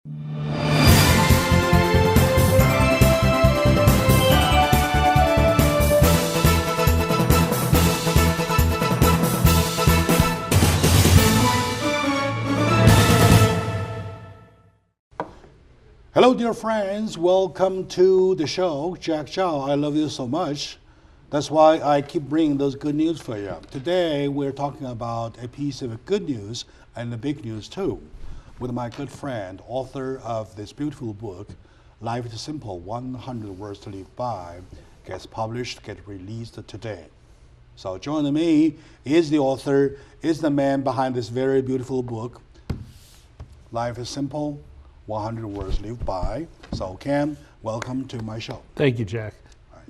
Hello, dear friends. Welcome to the show. Jack Chow, I love you so much. That's why I keep bringing those good news for you. Today, we're talking about a piece of good news and the big news too, with my good friend, author of this beautiful book, Life is Simple, 100 Words to Live By, gets published, gets released today. So joining me is the author, is the man behind this very beautiful book, Life is Simple, 100 Words to Live By. So Ken, welcome to my show. Thank you, Jack. Right.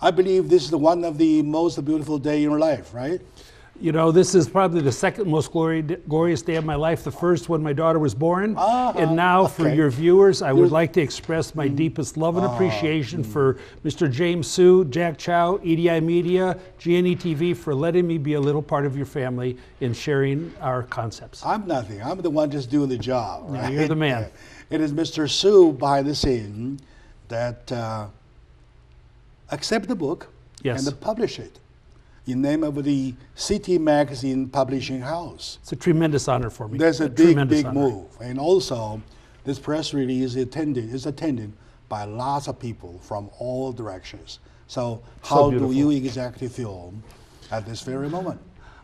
I believe this is one of the most beautiful day in your life, right? You know, this is probably the second most glorious day of my life. The first when my daughter was born. And now for your viewers, I would like to express my deepest love and appreciation for Mr. James Su, Jack Chow, EDI Media, G&E TV for letting me be a little part of your family in sharing our concepts. I'm nothing. I'm the one just doing the job. Right? Yeah, you're the man. It is Mr. Su behind the scene that accept the book and publish it in name of the City Magazine Publishing House. It's a tremendous honor for me. That's a big move. And also, this press release is attended by lots of people from all directions. So how do you exactly feel at this very moment?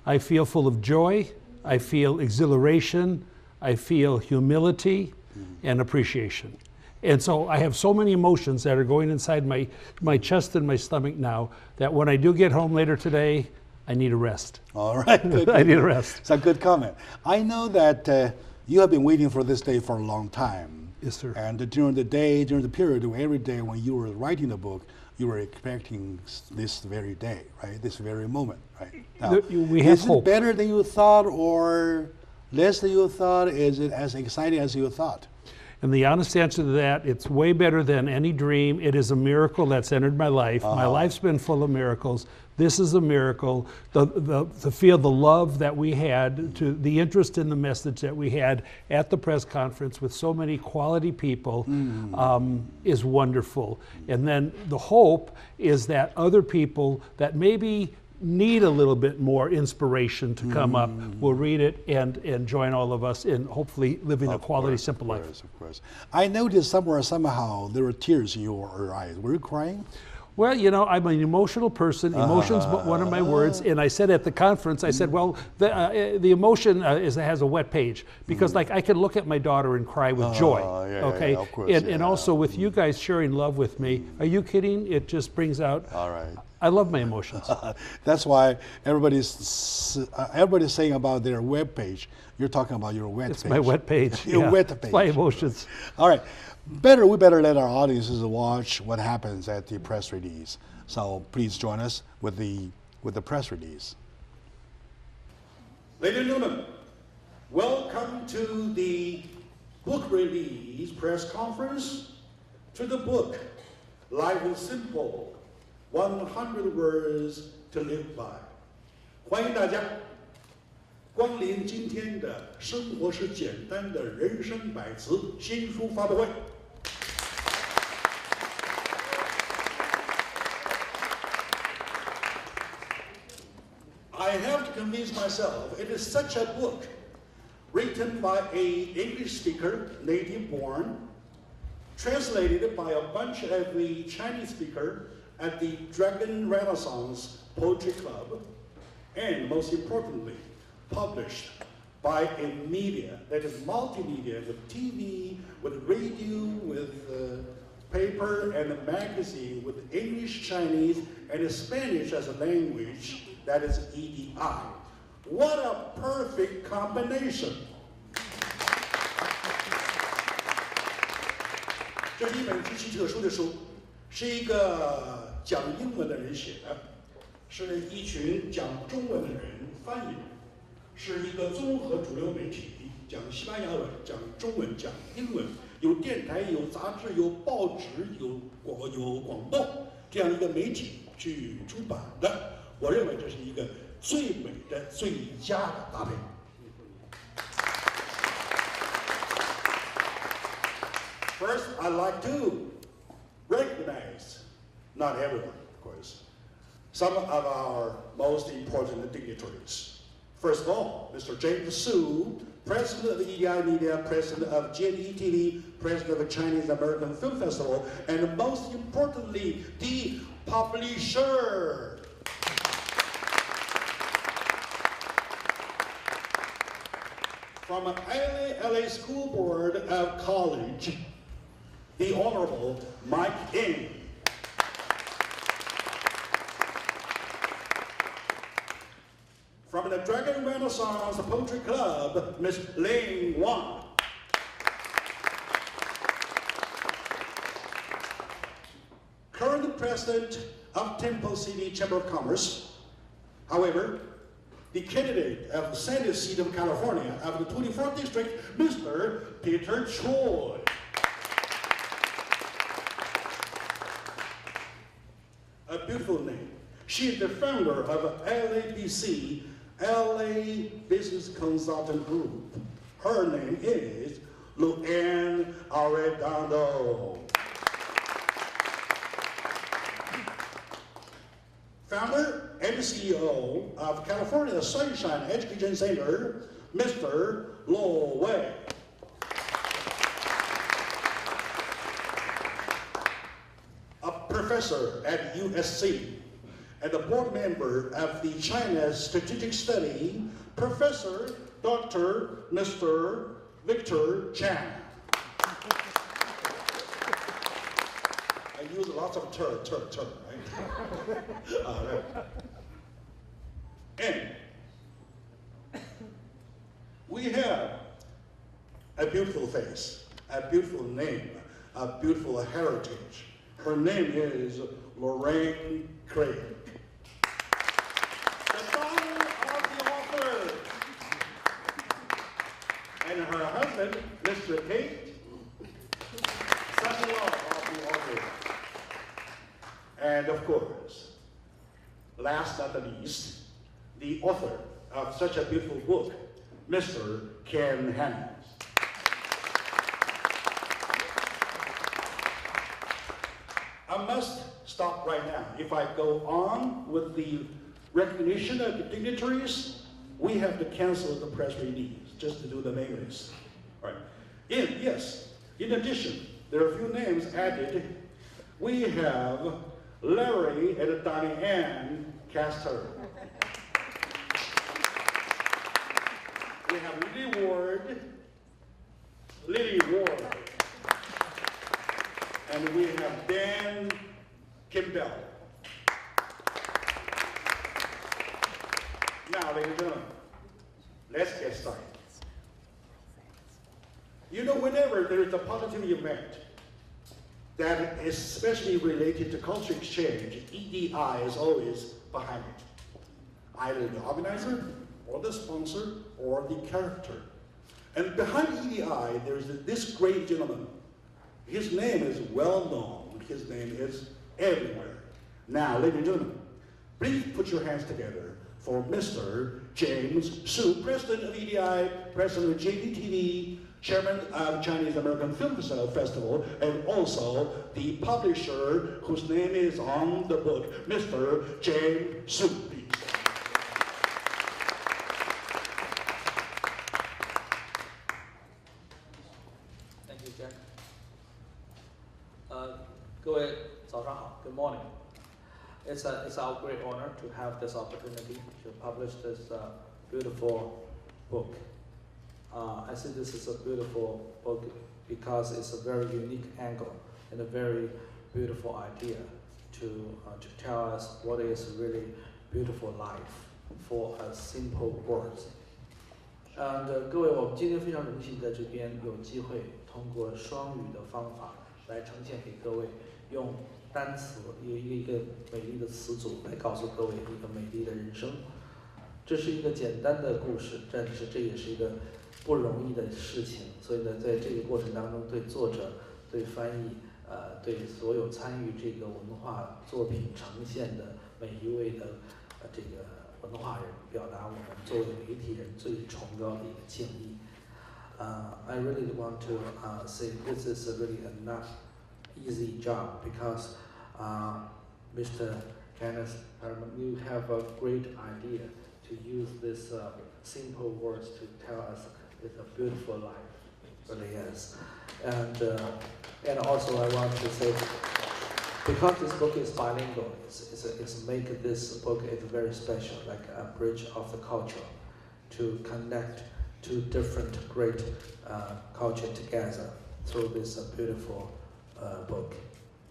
I feel full of joy. I feel exhilaration. I feel humility and appreciation. And so I have so many emotions that are going inside my chest and my stomach now that when I do get home later today, I need a rest. All right. Good. I need a rest. It's a good comment. I know that you have been waiting for this day for a long time. Yes, sir. And during the period, every day when you were writing the book, you were expecting this very day, right? This very moment, right? Now, we have hope. Is it better than you thought or less than you thought? Is it as exciting as you thought? And the honest answer to that, it's way better than any dream. It is a miracle that's entered my life. My life's been full of miracles. This is a miracle. To feel the love that we had, to the interest in the message that we had at the press conference with so many quality people is wonderful. And then the hope is that other people that maybe need a little bit more inspiration to come up will read it and join all of us in hopefully living a quality, simple life. Of course. I noticed somehow there were tears in your eyes. Were you crying? Well, you know, I'm an emotional person. Emotion's one of my words. And I said at the conference, I said, well, the emotion has a wet page because like I can look at my daughter and cry with joy. Okay. Of course, and also with you guys sharing love with me. Are you kidding? It just brings out. All right. I love my emotions. That's why everybody's saying about their web page. You're talking about your wet page. It's my wet page. Your wet page. It's my emotions. All right. We better let our audiences watch what happens at the press release. So please join us with the press release. Ladies and gentlemen, welcome to the book release press conference to the book Life is Simple, 100 Words to Live By. 欢迎大家光临今天的生活是简单的人生百词新书发布会。I have to convince myself it is such a book written by an English speaker, native born, translated by a bunch of the Chinese speakers at the Dragon Renaissance Poetry Club, and most importantly, published by a media that is multimedia with TV, with radio, with paper and a magazine, with English, Chinese, and Spanish as a language, that is EDI. What a perfect combination. 这是一本极其特殊的书，是一个讲英文的人写的，是一群讲中文的人翻译的，是一个综合主流媒体，讲西班牙文、讲中文、讲英文，有电台、有杂志、有报纸、有广播这样一个媒体去出版的。我认为这是一个最美的、最佳的搭配。First, I'd like to recognize, not everyone, of course, some of our most important dignitaries. First of all, Mr. James Su, President of the EDI Media, President of G&E TV, President of the Chinese American Film Festival, and most importantly, the publisher. From LA School Board of College, the Honorable Mike Ng. From the Dragon Renaissance Poetry Club, Ms. Ling Wang. Current President of Temple City Chamber of Commerce. However, the candidate of the Senate seat of California of the 24th District, Mr. Peter Choi. A beautiful name. She is the founder of LABC, LA Business Consultant Group. Her name is Luann Arredondo. Founder and CEO of California Sunshine Education Center, Mr. Lo Wei. A professor at USC and a board member of the China Strategic Study, Professor Dr. Mr. Victor Chan. I use lots of term, right? All right. And we have a beautiful face, a beautiful name, a beautiful heritage. Her name is Lorraine Craig. The daughter of the author. And her husband, Mr. Tate, son-in-law of the author. And of course, last but not least, the author of such a beautiful book, Mr. Ken Hannes. I must stop right now. If I go on with the recognition of the dignitaries, we have to cancel the press release just to do the name list. All right. In addition, there are a few names added. We have Larry and Diane Castor. We have Lily Ward, and we have Dan Kimbell. Now, ladies and gentlemen, let's get started. You know, whenever there is a positive event that is especially related to culture exchange, EDI is always behind it. Either the organizer, or the sponsor, or the character. And behind EDI, there's this great gentleman. His name is well known. His name is everywhere. Now, ladies and gentlemen, please put your hands together for Mr. James Su, President of EDI, President of G&E TV, Chairman of Chinese American Film Festival, and also the publisher whose name is on the book, Mr. James Su. Thank you, Jack. 各位早上好 Good morning. It's our great honor to have this opportunity to publish this beautiful book. I think this is a beautiful book because it's a very unique angle and a very beautiful idea to tell us what is really beautiful life for a simple words. And 各位，我们今天非常荣幸在这边有机会通过双语的方法来呈现给各位，用单词一个美丽的词组来告诉各位一个美丽的人生。这是一个简单的故事，但是这也是一个不容易的事情。所以呢，在这个过程当中，对作者、对翻译、对所有参与这个文化作品呈现的每一位的这个文化人，表达我们作为媒体人最崇高的一个敬意。I really want to say this is a really not easy job because Mr. Kenneth Herman, you have a great idea to use this simple words to tell us it's a beautiful life, really is. And also I want to say, because this book is bilingual, it's make this book is very special, like a bridge of the culture to connect two different great culture together through this beautiful book.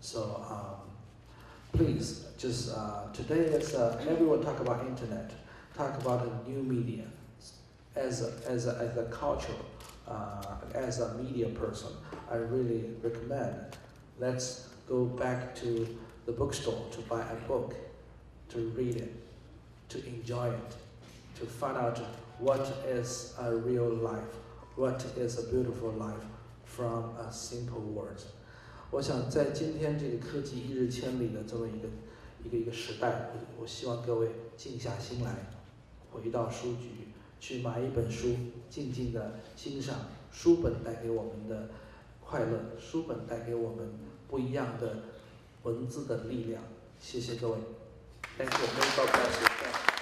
So please, just today is everyone talk about internet, talk about a new media. As a culture, as a media person, I really recommend let's go back to the bookstore to buy a book, to read it, to enjoy it, to find out what is a real life, what is a beautiful life from a simple words. 我想在今天这个科技一日千里的这么一个时代，我希望各位静下心来，回到书局去买一本书，静静的欣赏书本带给我们的快乐，书本带给我们不一样的文字的力量。谢谢各位。Thank you. May God bless you.